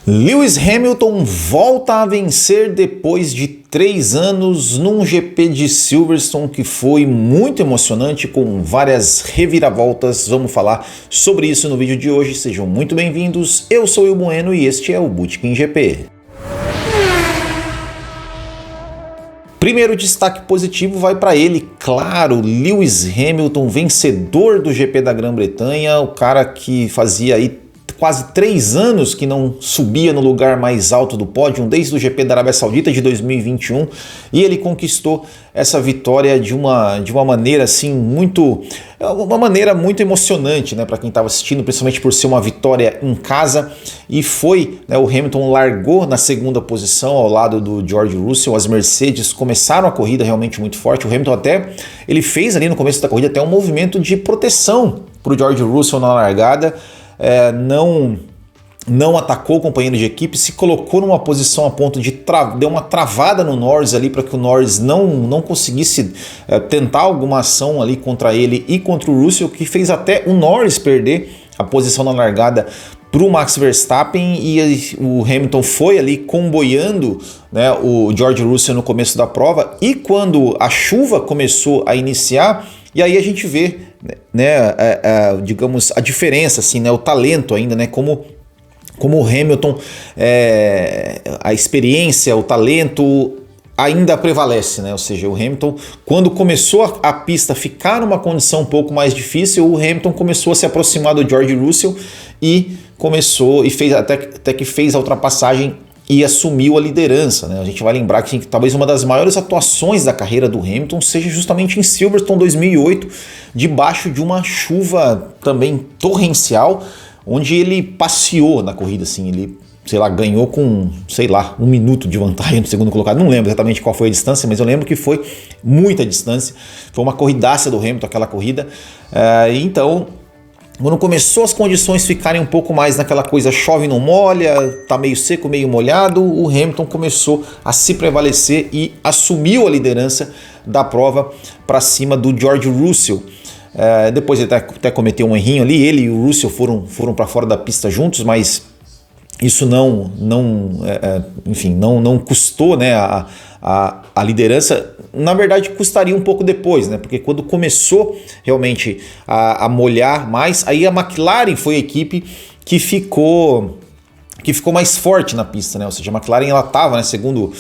Lewis Hamilton volta a vencer depois de 3 anos num GP de Silverstone que foi muito emocionante, com várias reviravoltas. Vamos falar sobre isso no vídeo de hoje. Sejam muito bem-vindos. Eu sou o Will Bueno e este é o Bootkin GP. Primeiro destaque positivo vai para ele, claro, Lewis Hamilton, vencedor do GP da Grã-Bretanha, o cara que fazia aí quase 3 anos que não subia no lugar mais alto do pódio, desde o GP da Arábia Saudita de 2021, e ele conquistou essa vitória de uma maneira assim muito emocionante, né, para quem estava assistindo, principalmente por ser uma vitória em casa. E foi, né, o Hamilton largou na segunda posição ao lado do George Russell. As Mercedes começaram a corrida realmente muito forte. O Hamilton ele fez ali no começo da corrida até um movimento de proteção para o George Russell na largada. Não atacou o companheiro de equipe, se colocou numa posição a ponto de deu uma travada no Norris ali para que o Norris não conseguisse tentar alguma ação ali contra ele e contra o Russell, que fez até o Norris perder a posição na largada para o Max Verstappen, e o Hamilton foi ali comboiando, né, o George Russell no começo da prova. E quando a chuva começou a iniciar, e aí a gente vê, né, digamos, a diferença, assim, né, o talento ainda, né, como o Hamilton, a experiência, o talento ainda prevalece, né? Ou seja, o Hamilton, quando começou a pista ficar numa condição um pouco mais difícil, o Hamilton começou a se aproximar do George Russell e fez até que fez a ultrapassagem e assumiu a liderança, né? A gente vai lembrar que talvez uma das maiores atuações da carreira do Hamilton seja justamente em Silverstone 2008, debaixo de uma chuva também torrencial, onde ele passeou na corrida, assim, ele, ganhou com, 1 minuto de vantagem no segundo colocado. Não lembro exatamente qual foi a distância, mas eu lembro que foi muita distância. Foi uma corridaça do Hamilton aquela corrida. Então, quando começou as condições ficarem um pouco mais naquela coisa chove não molha, tá meio seco, meio molhado, o Hamilton começou a se prevalecer e assumiu a liderança da prova para cima do George Russell. Depois ele até cometeu um errinho ali, ele e o Russell foram para fora da pista juntos, mas isso não custou, né, a liderança. Na verdade, custaria um pouco depois, né, porque quando começou realmente a molhar mais, aí a McLaren foi a equipe que ficou mais forte na pista, né? Ou seja, a McLaren ela estava, né, segundo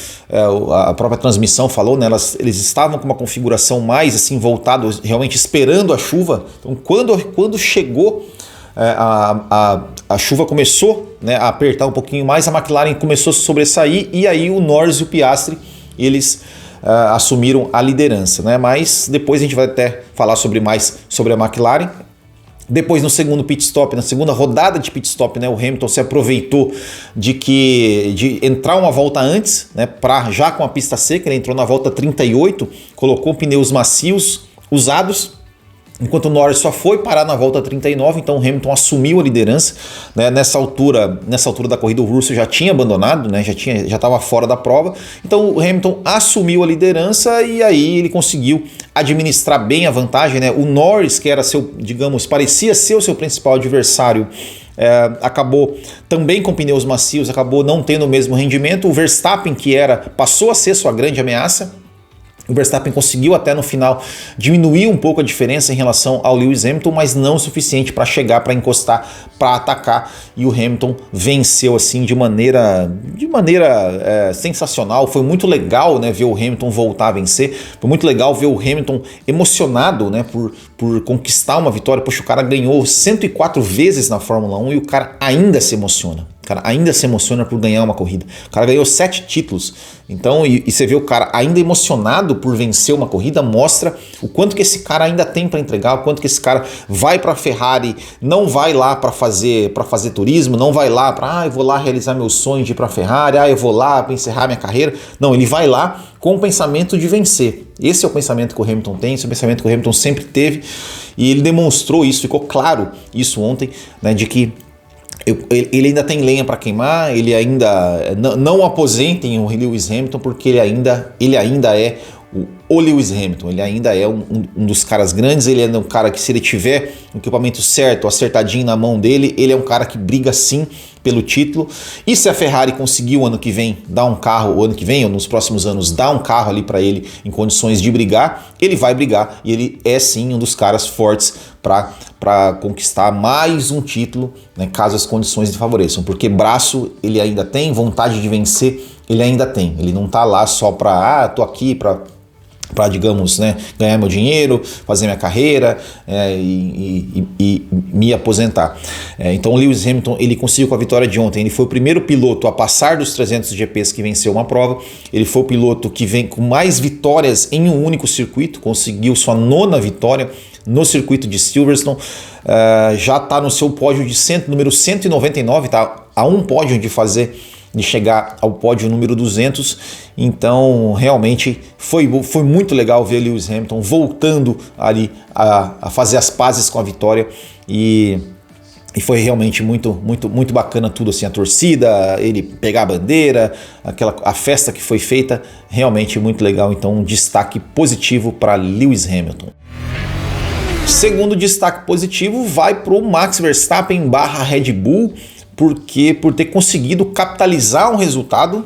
a própria transmissão falou, né, eles estavam com uma configuração mais assim voltada, realmente esperando a chuva. Então, quando chegou a chuva começou, né, a apertar um pouquinho mais, a McLaren começou a se sobressair, e aí o Norris e o Piastri eles assumiram a liderança, né? Mas depois a gente vai até falar mais sobre a McLaren. Depois, no segundo pit stop, na segunda rodada de pit stop, né, o Hamilton se aproveitou de entrar uma volta antes, né, já com a pista seca. Ele entrou na volta 38, colocou pneus macios usados, enquanto o Norris só foi parar na volta 39, então o Hamilton assumiu a liderança, né? Nessa altura da corrida o Russell já tinha abandonado, né? Já estava fora da prova, então o Hamilton assumiu a liderança e aí ele conseguiu administrar bem a vantagem, né? O Norris, que era parecia ser o seu principal adversário, acabou também com pneus macios, acabou não tendo o mesmo rendimento. O Verstappen, que passou a ser sua grande ameaça, o Verstappen conseguiu até no final diminuir um pouco a diferença em relação ao Lewis Hamilton, mas não o suficiente para chegar, para encostar, para atacar, e o Hamilton venceu assim de maneira sensacional. Foi muito legal, né, ver o Hamilton voltar a vencer, foi muito legal ver o Hamilton emocionado, né, por conquistar uma vitória. Poxa, o cara ganhou 104 vezes na Fórmula 1 e o cara ainda se emociona. O cara ainda se emociona por ganhar uma corrida. O cara ganhou 7 títulos. Então, e você vê o cara ainda emocionado por vencer uma corrida, mostra o quanto que esse cara ainda tem para entregar, o quanto que esse cara vai para a Ferrari, não vai lá para fazer turismo, não vai lá para, eu vou lá realizar meu sonho de ir para a Ferrari, eu vou lá para encerrar minha carreira. Não, ele vai lá com o pensamento de vencer. Esse é o pensamento que o Hamilton tem, esse é o pensamento que o Hamilton sempre teve, e ele demonstrou isso, ficou claro isso ontem, né, de que ele ainda tem lenha para queimar, ele ainda não aposentem o Lewis Hamilton, porque ele ainda é o Lewis Hamilton, ele ainda é um dos caras grandes, ele é um cara que, se ele tiver o equipamento certo, acertadinho na mão dele, ele é um cara que briga sim pelo título. E se a Ferrari conseguiu ano que vem dar um carro, ou ano que vem ou nos próximos anos dar um carro ali para ele em condições de brigar, ele vai brigar e ele é sim um dos caras fortes para conquistar mais um título, né, caso as condições lhe favoreçam, porque braço ele ainda tem, vontade de vencer ele ainda tem, ele não tá lá só para tô aqui para digamos, né, ganhar meu dinheiro, fazer minha carreira e me aposentar. Então o Lewis Hamilton, ele conseguiu com a vitória de ontem, ele foi o primeiro piloto a passar dos 300 GPs que venceu uma prova, ele foi o piloto que vem com mais vitórias em um único circuito, conseguiu sua 9ª vitória no circuito de Silverstone, já está no seu pódio de número 199, tá a um pódio de chegar ao pódio número 200, então realmente foi muito legal ver Lewis Hamilton voltando ali a fazer as pazes com a vitória e foi realmente muito bacana tudo assim, a torcida, ele pegar a bandeira, a festa que foi feita, realmente muito legal, então um destaque positivo para Lewis Hamilton. Segundo destaque positivo vai para o Max Verstappen / Red Bull, porque por ter conseguido capitalizar um resultado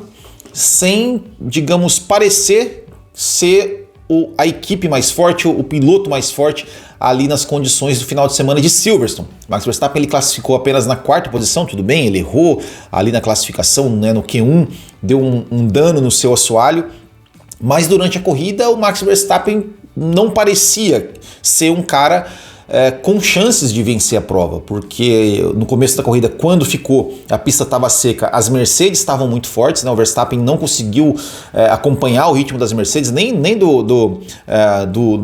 sem, digamos, parecer ser a equipe mais forte, o piloto mais forte ali nas condições do final de semana de Silverstone. Max Verstappen ele classificou apenas na 4ª posição, tudo bem, ele errou ali na classificação, né, no Q1, deu um dano no seu assoalho, mas durante a corrida o Max Verstappen não parecia ser um cara com chances de vencer a prova, porque no começo da corrida, quando a pista estava seca, as Mercedes estavam muito fortes, né? O Verstappen não conseguiu acompanhar o ritmo das Mercedes, nem do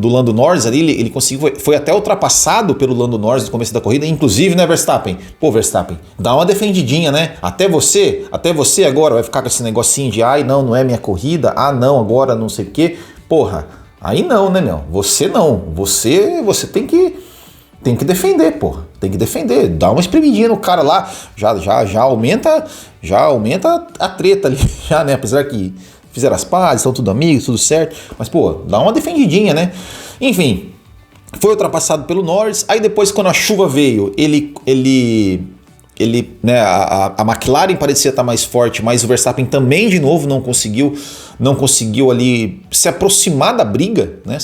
Lando Norris ali, ele conseguiu, foi até ultrapassado pelo Lando Norris no começo da corrida, inclusive, né, Verstappen? Pô, Verstappen, dá uma defendidinha, né? Até você agora vai ficar com esse negocinho de não é minha corrida, não, agora não sei o quê, porra, aí não, né, meu? Você tem que defender, porra. Tem que defender. Dá uma espremidinha no cara lá. Já aumenta a treta ali, já, né? Apesar que fizeram as pazes, são tudo amigos, tudo certo. Mas, pô, dá uma defendidinha, né? Enfim, foi ultrapassado pelo Norris. Aí depois, quando a chuva veio, né, a McLaren parecia estar mais forte, mas o Verstappen também de novo não conseguiu ali se aproximar da briga, né?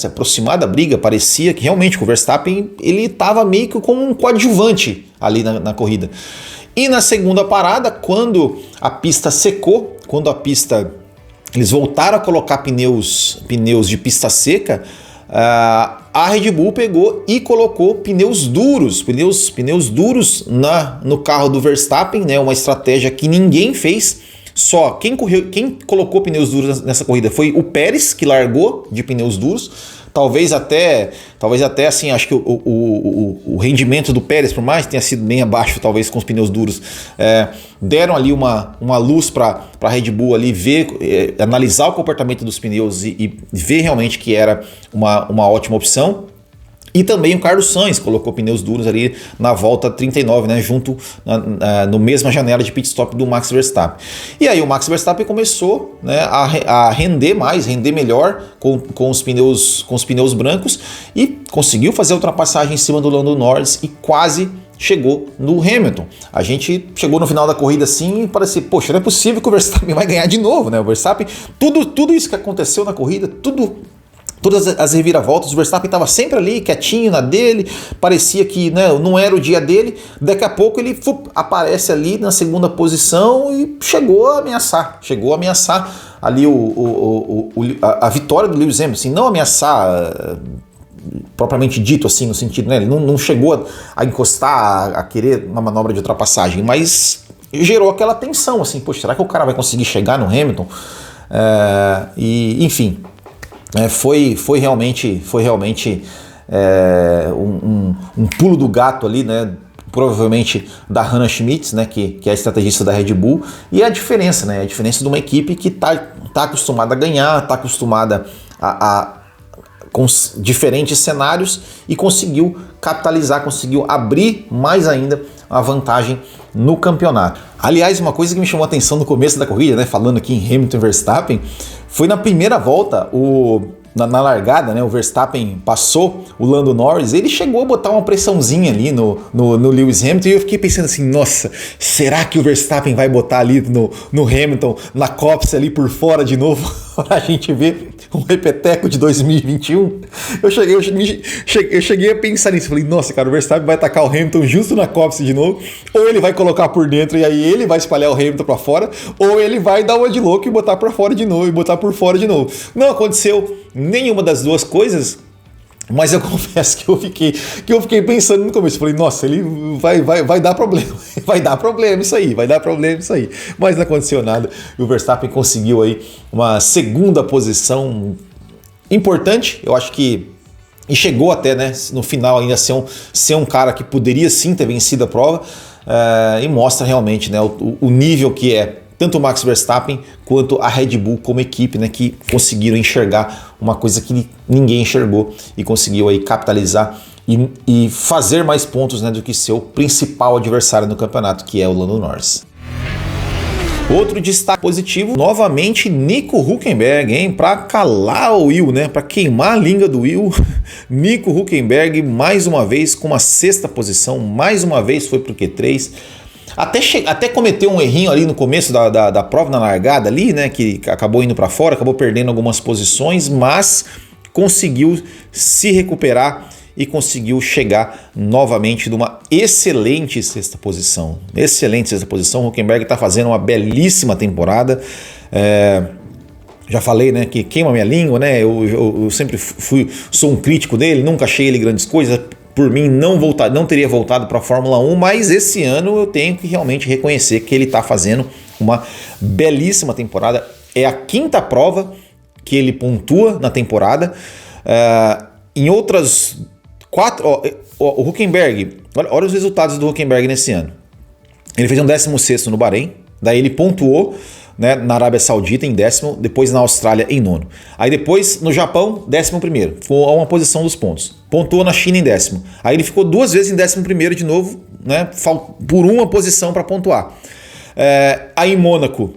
Parecia que realmente o Verstappen ele estava meio que como um coadjuvante ali na corrida. E na segunda parada, quando a pista secou, eles voltaram a colocar pneus de pista seca, a Red Bull pegou e colocou pneus duros no carro do Verstappen, né? Uma estratégia que ninguém fez. Só quem colocou pneus duros nessa corrida foi o Pérez, que largou de pneus duros. Talvez até assim, acho que o rendimento do Pérez, por mais que tenha sido bem abaixo, talvez com os pneus duros, deram ali uma luz para a Red Bull ali ver, analisar o comportamento dos pneus e ver realmente que era uma ótima opção. E também o Carlos Sainz colocou pneus duros ali na volta 39, né, junto no mesma janela de pit stop do Max Verstappen. E aí o Max Verstappen começou, né, a render melhor com os pneus brancos e conseguiu fazer a ultrapassagem em cima do Lando Norris e quase chegou no Hamilton. A gente chegou no final da corrida assim e parecia, poxa, não é possível que o Verstappen vai ganhar de novo, né? O Verstappen, tudo isso que aconteceu na corrida, todas as reviravoltas, o Verstappen estava sempre ali, quietinho na dele, parecia que, né, não era o dia dele, daqui a pouco ele aparece ali na segunda posição e chegou a ameaçar ali a vitória do Lewis Hamilton, assim, não ameaçar propriamente dito, assim, no sentido, né, ele não chegou a encostar, a querer uma manobra de ultrapassagem, mas gerou aquela tensão, assim, poxa, será que o cara vai conseguir chegar no Hamilton? Enfim, foi realmente um pulo do gato ali, né? Provavelmente da Hannah Schmitz, né? Que é a estrategista da Red Bull, e a diferença, né? A diferença de uma equipe que tá acostumada a ganhar, tá acostumada com diferentes cenários e conseguiu capitalizar, conseguiu abrir mais ainda a vantagem no campeonato. Aliás, uma coisa que me chamou a atenção no começo da corrida, né, falando aqui em Hamilton e Verstappen, foi na primeira volta o na largada, né, o Verstappen passou o Lando Norris, ele chegou a botar uma pressãozinha ali no Lewis Hamilton, e eu fiquei pensando assim, nossa, será que o Verstappen vai botar ali no Hamilton, na cópsia ali por fora de novo, pra gente ver um repeteco de 2021? Eu cheguei a pensar nisso, falei, nossa, cara, o Verstappen vai tacar o Hamilton justo na cópsia de novo, ou ele vai colocar por dentro e aí ele vai espalhar o Hamilton pra fora, ou ele vai dar uma de louco e botar pra fora de novo, e botar por fora de novo. Não aconteceu nenhuma das duas coisas, mas eu confesso que eu fiquei pensando no começo, falei, nossa, ele vai dar problema, vai dar problema isso aí, mas não aconteceu nada, e o Verstappen conseguiu aí uma segunda posição importante, eu acho que, e chegou até, né, no final ainda ser um cara que poderia sim ter vencido a prova, e mostra realmente, né, o nível que é tanto o Max Verstappen quanto a Red Bull como equipe, né, que conseguiram enxergar uma coisa que ninguém enxergou e conseguiu aí capitalizar e fazer mais pontos, né, do que seu principal adversário no campeonato, que é o Lando Norris. Outro destaque positivo, novamente Nico Hülkenberg, hein, para calar o Will, né, para queimar a língua do Will. Nico Hülkenberg mais uma vez com uma sexta posição, mais uma vez foi pro Q3. Até cometeu um errinho ali no começo da prova, na largada ali, né, que acabou indo para fora, acabou perdendo algumas posições, mas conseguiu se recuperar e conseguiu chegar novamente numa excelente sexta posição. Excelente sexta posição, o Hülkenberg está fazendo uma belíssima temporada. Já falei, né, que queima minha língua, né, eu sempre sou um crítico dele, nunca achei ele grandes coisas. Por mim, não teria voltado para a Fórmula 1, mas esse ano eu tenho que realmente reconhecer que ele está fazendo uma belíssima temporada. É a quinta prova que ele pontua na temporada. Em outras 4... o Hülkenberg, olha os resultados do Hülkenberg nesse ano. Ele fez um 16º no Bahrein, daí ele pontuou, né, na Arábia Saudita em 10º, depois na Austrália em 9º. Aí depois no Japão, 11º, ficou a uma posição dos pontos. Pontuou na China em 10º. Aí ele ficou 2 vezes em 11º de novo, né, por uma posição para pontuar. Aí em Mônaco,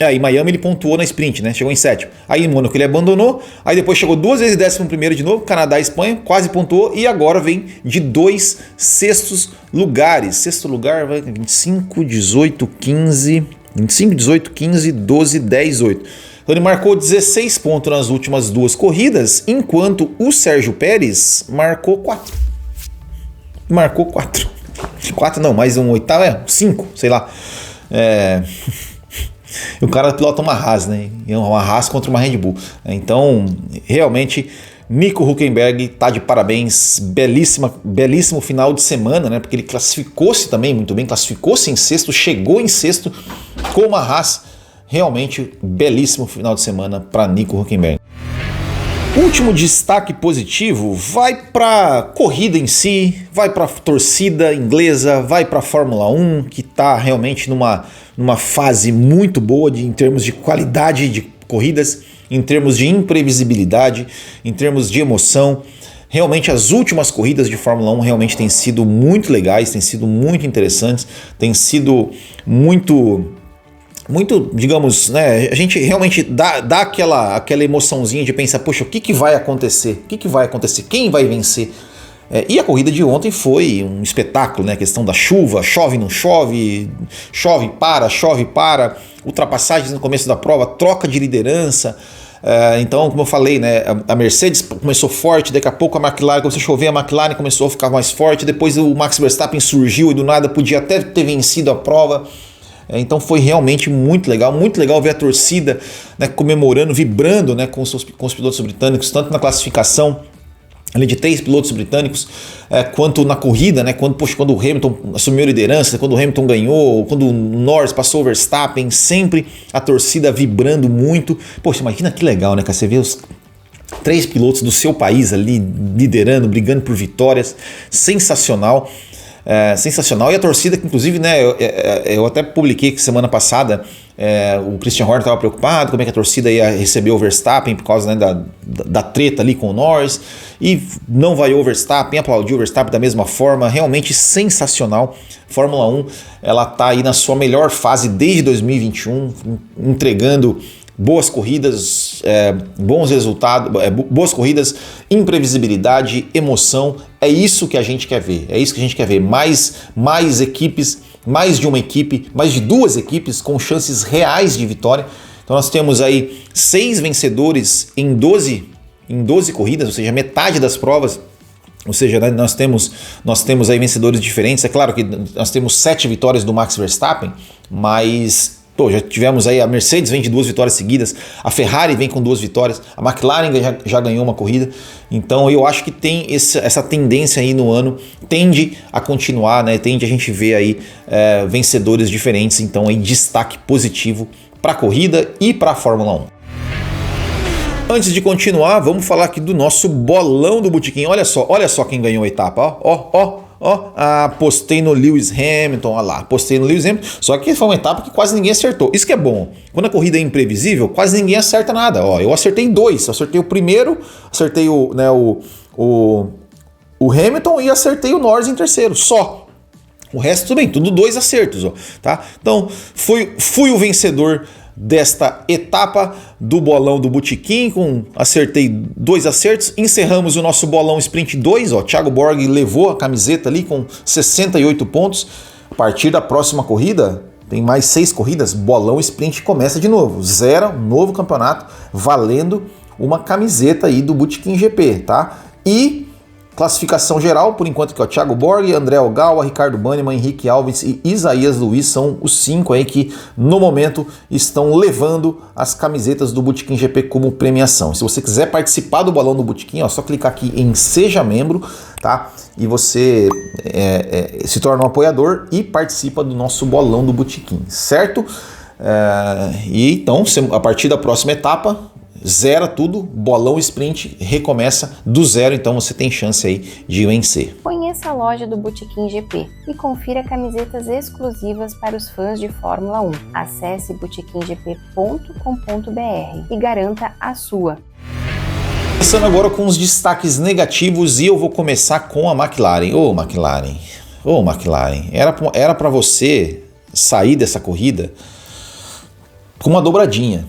em Miami ele pontuou na sprint, né, chegou em 7º. Aí em Mônaco ele abandonou, aí depois chegou 2 vezes em 11º de novo, Canadá e Espanha, quase pontuou, e agora vem de 2 sextos lugares. Sexto lugar vai 25, 18, 15... 25, 18, 15, 12, 10, 8. Então ele marcou 16 pontos nas últimas 2 corridas, enquanto o Sérgio Pérez marcou 4. Marcou 4. 4 não, mais um oitavo, 5, sei lá. O cara pilota uma Haas, né? Uma Haas contra uma Red Bull. Então, realmente, Nico Hülkenberg tá de parabéns, belíssimo final de semana, né? Porque ele classificou-se também muito bem, classificou-se em sexto, chegou em sexto com uma Haas. Realmente belíssimo final de semana para Nico Hülkenberg. Último destaque positivo vai para corrida em si, vai para torcida inglesa, vai para a Fórmula 1, que está realmente numa fase muito boa em termos de qualidade de corridas, em termos de imprevisibilidade, em termos de emoção. Realmente as últimas corridas de Fórmula 1 realmente têm sido muito legais, têm sido muito interessantes, têm sido muito, digamos, né, a gente realmente dá aquela emoçãozinha de pensar, poxa, o que vai acontecer? O que vai acontecer? Quem vai vencer? E a corrida de ontem foi um espetáculo, né? A questão da chuva, chove, não chove, chove, para, ultrapassagens no começo da prova, troca de liderança. Então, como eu falei, né, a Mercedes começou forte, daqui a pouco a McLaren começou a chover, a McLaren começou a ficar mais forte, depois o Max Verstappen surgiu e do nada podia até ter vencido a prova. Então foi realmente muito legal ver a torcida, né, comemorando, vibrando, né, com os pilotos britânicos, tanto na classificação ali de 3 pilotos britânicos, quanto na corrida, né, quando o Hamilton assumiu a liderança, quando o Hamilton ganhou, quando o Norris passou o Verstappen, sempre a torcida vibrando muito. Poxa, imagina que legal, né, cara? Você vê os 3 pilotos do seu país ali liderando, brigando por vitórias, sensacional. Sensacional. E a torcida, que inclusive, né, eu até publiquei que semana passada, o Christian Horner estava preocupado como é que a torcida ia receber o Verstappen por causa, né, da treta ali com o Norris, e não vaiou o Verstappen, aplaudiu o Verstappen da mesma forma. Realmente sensacional. Fórmula 1, ela está aí na sua melhor fase desde 2021, entregando boas corridas, bons resultados, boas corridas, imprevisibilidade, emoção. É isso que a gente quer ver. É isso que a gente quer ver. Mais equipes, mais de uma equipe, mais de duas equipes com chances reais de vitória. Então nós temos aí 6 vencedores em 12 corridas, ou seja, metade das provas. Ou seja, né, nós temos aí vencedores diferentes. É claro que nós temos 7 vitórias do Max Verstappen, mas já tivemos aí a Mercedes vem de 2 vitórias seguidas, a Ferrari vem com 2 vitórias, a McLaren já ganhou uma corrida. Então eu acho que tem essa tendência aí no ano, tende a continuar, né? Tende a gente ver aí vencedores diferentes. Então aí destaque positivo para a corrida e para a Fórmula 1. Antes de continuar, vamos falar aqui do nosso bolão do Botequim. Olha só quem ganhou a etapa, apostei no Lewis Hamilton, olha lá, apostei no Lewis Hamilton, só que foi uma etapa que quase ninguém acertou. Isso que é bom, quando a corrida é imprevisível, quase ninguém acerta nada. Eu acertei 2, acertei o primeiro, acertei o Hamilton e acertei o Norris em terceiro, só. O resto tudo bem, tudo 2 acertos, tá? Então, fui o vencedor desta etapa do bolão do Botequim, acertei 2 acertos. Encerramos o nosso bolão Sprint 2, Thiago Borg levou a camiseta ali com 68 pontos. A partir da próxima corrida, tem mais 6 corridas, bolão Sprint começa de novo, zero, novo campeonato, valendo uma camiseta aí do Botequim GP, tá? E classificação geral, por enquanto que Thiago Borg, André Ogawa, Ricardo Banniman, Henrique Alves e Isaías Luiz são os 5 aí que no momento estão levando as camisetas do Botequim GP como premiação. Se você quiser participar do bolão do Botequim, é só clicar aqui em Seja Membro, tá? E você se torna um apoiador e participa do nosso bolão do Botequim, certo? E então, a partir da próxima etapa, zera tudo, bolão Sprint recomeça do zero, então você tem chance aí de vencer. Conheça a loja do Botequim GP e confira camisetas exclusivas para os fãs de Fórmula 1. Acesse botequimgp.com.br e garanta a sua. Começando agora com os destaques negativos e eu vou começar com a McLaren. Ô McLaren, era para você sair dessa corrida com uma dobradinha.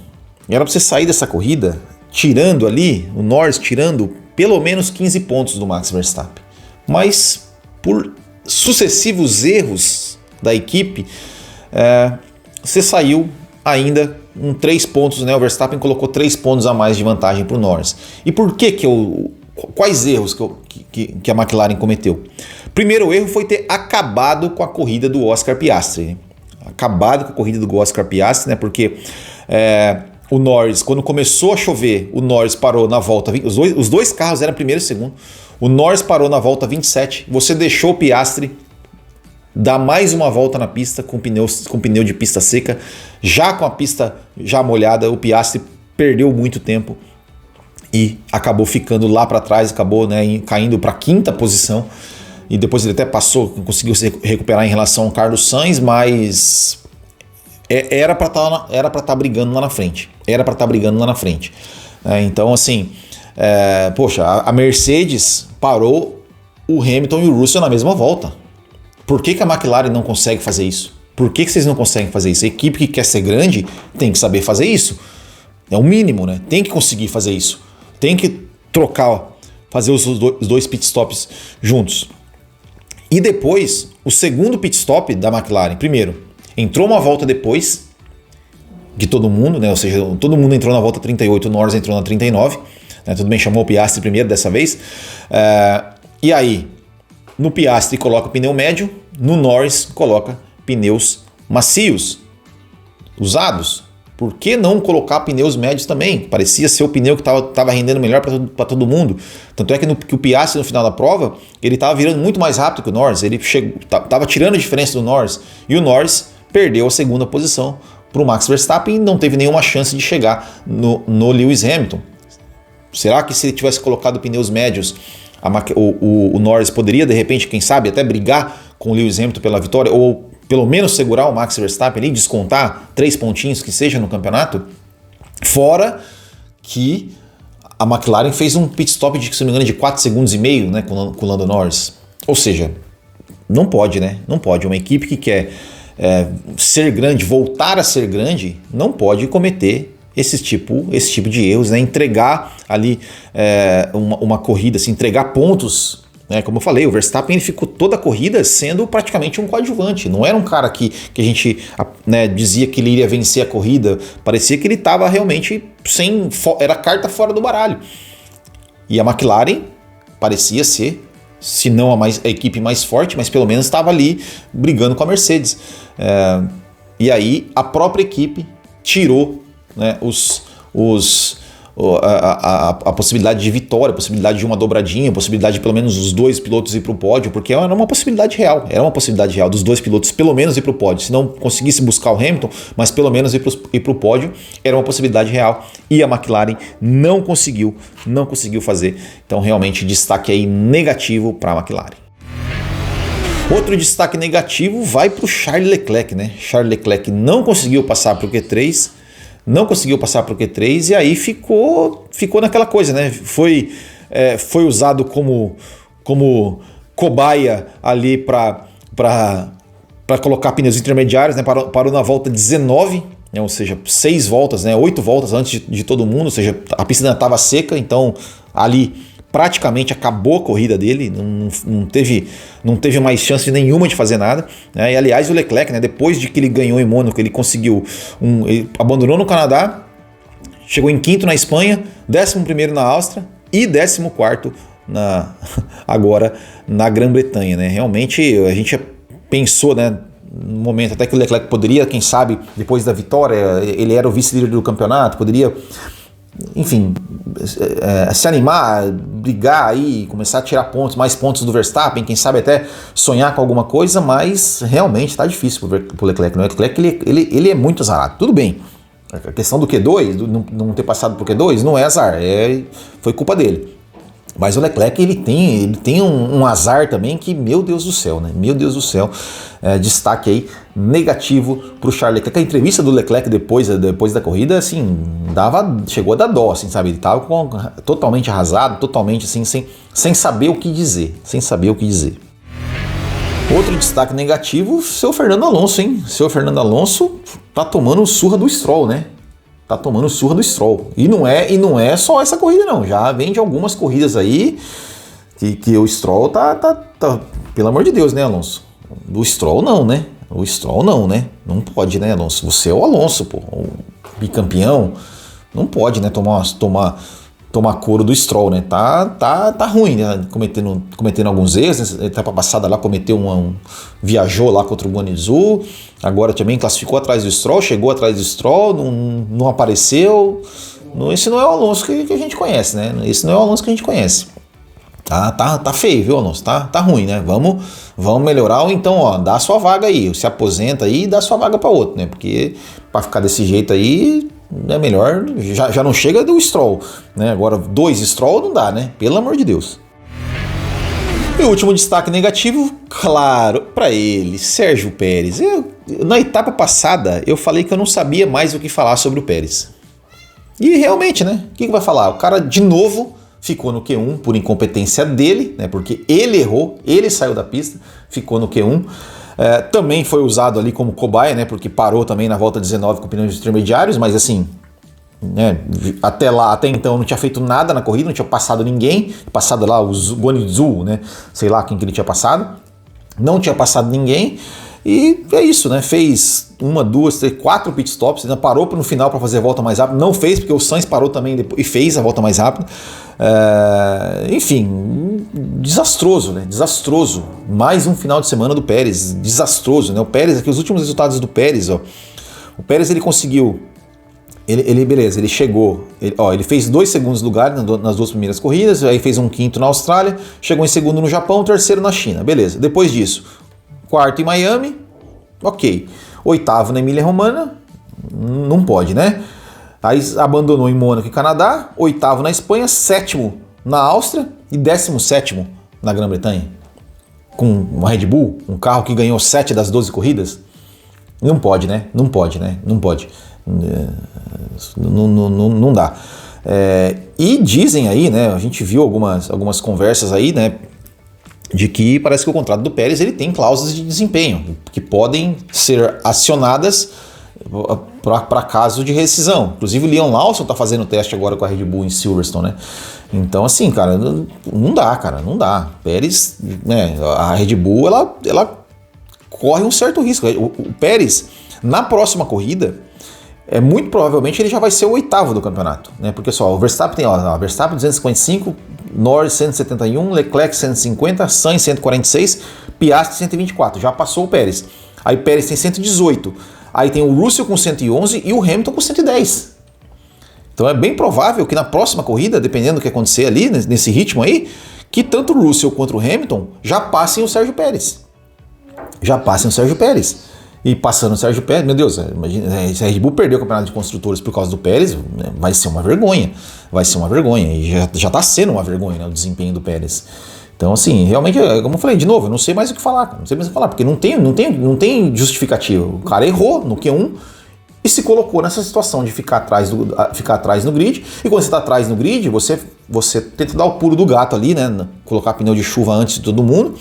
Era para você sair dessa corrida tirando ali, o Norris tirando pelo menos 15 pontos do Max Verstappen. Mas por sucessivos erros da equipe, você saiu ainda com 3 pontos, né? O Verstappen colocou 3 pontos a mais de vantagem para o Norris. E por quais erros que a McLaren cometeu? Primeiro erro foi ter acabado com a corrida do Oscar Piastri. Né? Acabado com a corrida do Oscar Piastri, né? Porque o Norris, quando começou a chover, o Norris parou na volta, os dois carros eram primeiro e segundo, o Norris parou na volta 27, você deixou o Piastri dar mais uma volta na pista com pneu de pista seca, já com a pista já molhada, o Piastri perdeu muito tempo e acabou ficando lá para trás, acabou caindo para a 5ª posição, e depois ele até conseguiu se recuperar em relação ao Carlos Sainz, mas era para estar brigando lá na frente. Então, assim, a Mercedes parou o Hamilton e o Russell na mesma volta. Por que a McLaren não consegue fazer isso? Por que vocês não conseguem fazer isso? A equipe que quer ser grande tem que saber fazer isso. É o mínimo, né? Tem que conseguir fazer isso. Tem que fazer os dois pit stops juntos. E depois, o segundo pit stop da McLaren, primeiro, entrou uma volta depois de todo mundo, né? Ou seja, todo mundo entrou na volta 38, o Norris entrou na 39, né? Tudo bem, chamou o Piastri primeiro dessa vez. E aí, no Piastri coloca pneu médio, no Norris coloca pneus macios, usados. Por que não colocar pneus médios também? Parecia ser o pneu que estava rendendo melhor para todo mundo. Tanto é que o Piastri no final da prova, ele estava virando muito mais rápido que o Norris, ele estava tirando a diferença do Norris, e o Norris perdeu a 2ª posição para o Max Verstappen e não teve nenhuma chance de chegar no Lewis Hamilton. Será que se ele tivesse colocado pneus médios, o Norris poderia, de repente, quem sabe, até brigar com o Lewis Hamilton pela vitória, ou pelo menos segurar o Max Verstappen ali, descontar 3 pontinhos que seja no campeonato? Fora que a McLaren fez um pit stop de, se não me engano, de 4,5 segundos, né, com o Lando Norris. Ou seja, não pode, né? Não pode. Uma equipe que quer ser grande, voltar a ser grande, não pode cometer esse tipo de erros, né? Entregar ali uma corrida, assim, entregar pontos, né? Como eu falei, o Verstappen ele ficou toda a corrida sendo praticamente um coadjuvante, não era um cara que a gente, né, dizia que ele iria vencer a corrida, parecia que ele estava realmente era carta fora do baralho. E a McLaren parecia ser, se não a equipe mais forte, mas pelo menos estava ali brigando com a Mercedes. E aí a própria equipe tirou, né, a possibilidade de vitória, a possibilidade de uma dobradinha, a possibilidade de pelo menos os dois pilotos ir para o pódio, porque era uma possibilidade real, dos dois pilotos pelo menos ir para o pódio. Se não conseguisse buscar o Hamilton, mas pelo menos ir para o pódio, era uma possibilidade real, e a McLaren não conseguiu fazer. Então realmente destaque aí negativo para a McLaren. Outro destaque negativo vai para o Charles Leclerc, né? Charles Leclerc não conseguiu passar para o Q3, e aí ficou naquela coisa, né? Foi usado como cobaia ali para colocar pneus intermediários, né? Parou na volta 19, né? Ou seja, 6 voltas, né? 8 voltas antes de todo mundo, ou seja, a pista ainda estava seca, então ali praticamente acabou a corrida dele, não teve mais chance nenhuma de fazer nada, né? E aliás o Leclerc, né, depois de que ele ganhou em Mônaco, ele conseguiu, ele abandonou no Canadá, chegou em 5º na Espanha, 11º na Áustria e 14º agora na Grã-Bretanha, né? Realmente a gente pensou, né, no momento até que o Leclerc poderia, quem sabe, depois da vitória, ele era o vice-líder do campeonato, poderia, enfim, se animar, brigar aí, começar a tirar mais pontos do Verstappen, quem sabe até sonhar com alguma coisa, mas realmente está difícil pro Leclerc. O Leclerc ele é muito azarado. Tudo bem, a questão do Q2, não ter passado pro Q2, não é azar, foi culpa dele. Mas o Leclerc ele tem um azar também que, meu Deus do céu, né? Meu Deus do céu. Destaque aí negativo para o Charles Leclerc. A entrevista do Leclerc depois da corrida, assim, chegou a dar dó, assim, sabe? Ele estava totalmente arrasado, totalmente assim, sem saber o que dizer. Outro destaque negativo, seu Fernando Alonso, hein? Seu Fernando Alonso tá tomando surra do Stroll, né? E não é só essa corrida, não. Já vem de algumas corridas aí que o Stroll tá. Pelo amor de Deus, né, Alonso? Do Stroll não, né? Não pode, né, Alonso? Você é o Alonso, pô, o bicampeão. Não pode, né, tomar couro do Stroll, né? Tá ruim, né? Cometendo alguns erros. Na etapa passada lá viajou lá contra o Guanyu, agora também classificou atrás do Stroll, chegou atrás do Stroll, não apareceu. Esse não é o Alonso que a gente conhece, né? Tá feio, viu, Alonso? Tá ruim, né? Vamos melhorar, ou então, ó, dá a sua vaga aí, se aposenta aí e dá a sua vaga para outro, né? Porque para ficar desse jeito aí, é melhor, já não chega do Stroll, né? Agora 2 Stroll não dá, né? Pelo amor de Deus. E o último destaque negativo, claro, para ele, Sérgio Pérez. Na etapa passada, eu falei que eu não sabia mais o que falar sobre o Pérez. E realmente, né? O que vai falar? O cara, de novo, ficou no Q1 por incompetência dele, né? Porque ele errou, ele saiu da pista, ficou no Q1. Também foi usado ali como cobaia, né? Porque parou também na volta 19 com pneus intermediários, mas assim, né, até então não tinha feito nada na corrida, não tinha passado ninguém, passado lá o Guanyu, né? Sei lá quem que ele tinha passado, não tinha passado ninguém. E é isso, né? Fez 1, 2, 3, 4 pit stops, ainda parou no final para fazer a volta mais rápida. Não fez, porque o Sainz parou também e fez a volta mais rápida. Enfim, desastroso, né? Desastroso. Mais um final de semana do Pérez, desastroso, né? O Pérez, aqui os últimos resultados do Pérez, ó. O Pérez ele conseguiu, beleza, ele chegou, ele fez 2 segundos lugar nas 2 primeiras corridas, aí fez um 5º na Austrália, chegou em 2º no Japão, 3º na China, beleza. Depois disso, 4º em Miami, ok. 8º na Emília-Romagna, não pode, né? Aí abandonou em Mônaco e Canadá, 8º na Espanha, 7º na Áustria e 17º na Grã-Bretanha. Com uma Red Bull, um carro que ganhou 7 das 12 corridas. Não pode, né? Não pode. Não dá. E dizem aí, né? A gente viu algumas conversas aí, né? De que parece que o contrato do Pérez ele tem cláusulas de desempenho que podem ser acionadas para caso de rescisão. Inclusive o Leon Lawson tá fazendo teste agora com a Red Bull em Silverstone, né? Então assim, cara, não dá, cara, não dá. Pérez, né, a Red Bull, ela corre um certo risco. O Pérez, na próxima corrida, muito provavelmente ele já vai ser o 8º do campeonato, né? Porque só, o Verstappen tem, ó, Verstappen 255, Norris 171, Leclerc 150, Sainz 146, Piastri 124, já passou o Pérez. Aí Pérez tem 118, aí tem o Russell com 111 e o Hamilton com 110. Então é bem provável que na próxima corrida, dependendo do que acontecer ali, nesse ritmo aí, que tanto o Russell quanto o Hamilton já passem o Sérgio Pérez. E passando o Sérgio Pérez, meu Deus, imagina, se a Red Bull perder o campeonato de construtores por causa do Pérez, vai ser uma vergonha. E já está sendo uma vergonha, né, o desempenho do Pérez. Então, assim, realmente, como eu falei, de novo, eu não sei mais o que falar, porque não tem justificativa. O cara errou no Q1 e se colocou nessa situação de ficar atrás no grid. E quando você está atrás no grid, você tenta dar o pulo do gato ali, né, colocar pneu de chuva antes de todo mundo.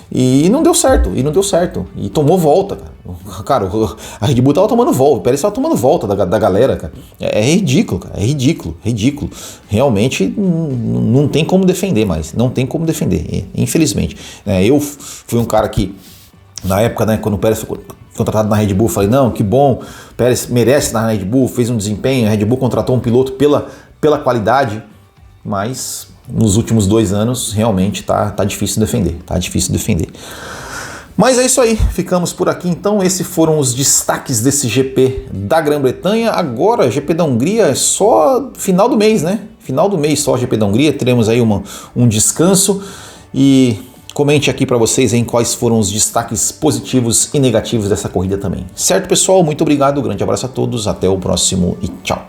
E não deu certo. E tomou volta, cara. A Red Bull tava tomando volta, o Pérez tava tomando volta da galera, cara. É ridículo, cara. É ridículo. Realmente não tem como defender mais. Não tem como defender, infelizmente. Eu fui um cara que, na época, né, quando o Pérez foi contratado na Red Bull, falei, não, que bom, o Pérez merece estar na Red Bull, fez um desempenho, a Red Bull contratou um piloto pela qualidade, mas nos últimos 2 anos realmente tá difícil defender, Mas é isso aí, ficamos por aqui então. Esses foram os destaques desse GP da Grã-Bretanha. Agora, GP da Hungria é só final do mês, né? Final do mês só GP da Hungria, teremos aí um descanso. E comente aqui para vocês em quais foram os destaques positivos e negativos dessa corrida também. Certo, pessoal? Muito obrigado, grande abraço a todos, até o próximo e tchau!